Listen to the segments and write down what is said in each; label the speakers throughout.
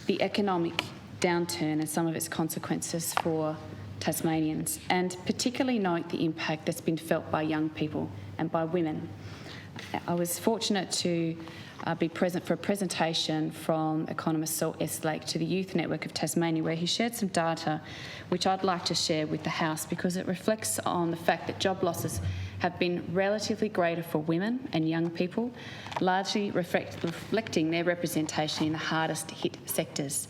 Speaker 1: the economic downturn and some of its consequences for Tasmanians, and particularly note the impact that's been felt by young people and by women. I was fortunate to be present for a presentation from economist Saul Estlake to the Youth Network of Tasmania, where he shared some data which I'd like to share with the House because it reflects on the fact that job losses have been relatively greater for women and young people, largely reflecting their representation in the hardest hit sectors.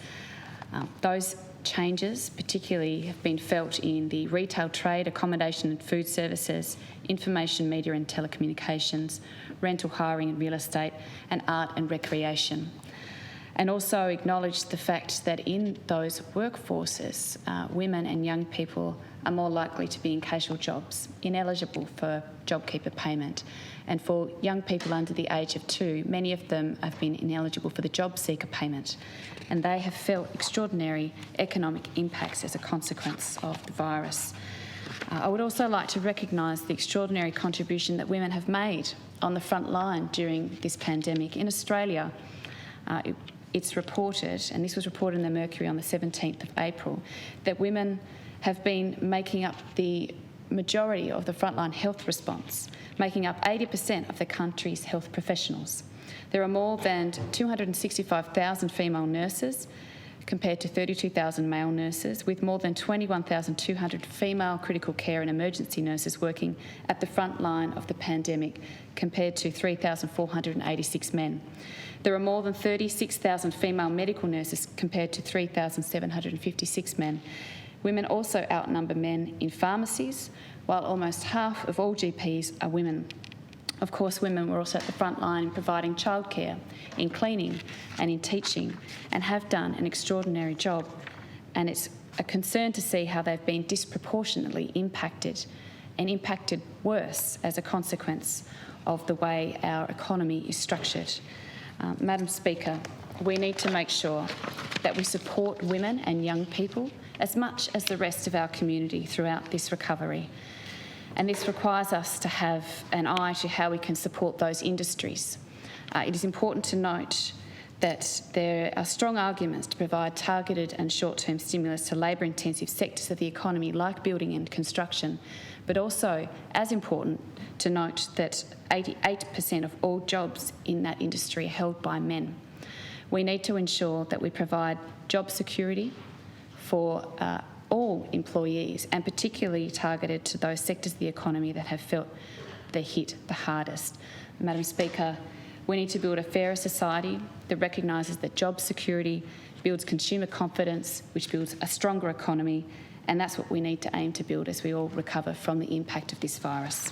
Speaker 1: Those changes particularly have been felt in the retail trade, accommodation and food services, information, media and telecommunications, rental, hiring and real estate, and art and recreation. And also acknowledge the fact that in those workforces, women and young people are more likely to be in casual jobs, ineligible for JobKeeper payment. And for young people under the age of 2, many of them have been ineligible for the JobSeeker payment. And they have felt extraordinary economic impacts as a consequence of the virus. I would also like to recognise the extraordinary contribution that women have made on the front line during this pandemic. In Australia, it's reported, and this was reported in the Mercury on the 17th of April, that women have been making up the majority of the frontline health response, making up 80% of the country's health professionals. There are more than 265,000 female nurses compared to 32,000 male nurses, with more than 21,200 female critical care and emergency nurses working at the front line of the pandemic compared to 3,486 men. There are more than 36,000 female medical nurses compared to 3,756 men. Women also outnumber men in pharmacies, while almost half of all GPs are women. Of course, women were also at the front line in providing childcare, in cleaning and in teaching, and have done an extraordinary job. And it's a concern to see how they've been disproportionately impacted, and impacted worse as a consequence of the way our economy is structured. Madam Speaker, we need to make sure that we support women and young people as much as the rest of our community throughout this recovery. And this requires us to have an eye to how we can support those industries. It is important to note that there are strong arguments to provide targeted and short-term stimulus to labour-intensive sectors of the economy like building and construction, but also, as important, to note that 88% of all jobs in that industry are held by men. We need to ensure that we provide job security for all employees, and particularly targeted to those sectors of the economy that have felt the hit the hardest. Madam Speaker, we need to build a fairer society that recognises that job security builds consumer confidence, which builds a stronger economy, and that's what we need to aim to build as we all recover from the impact of this virus.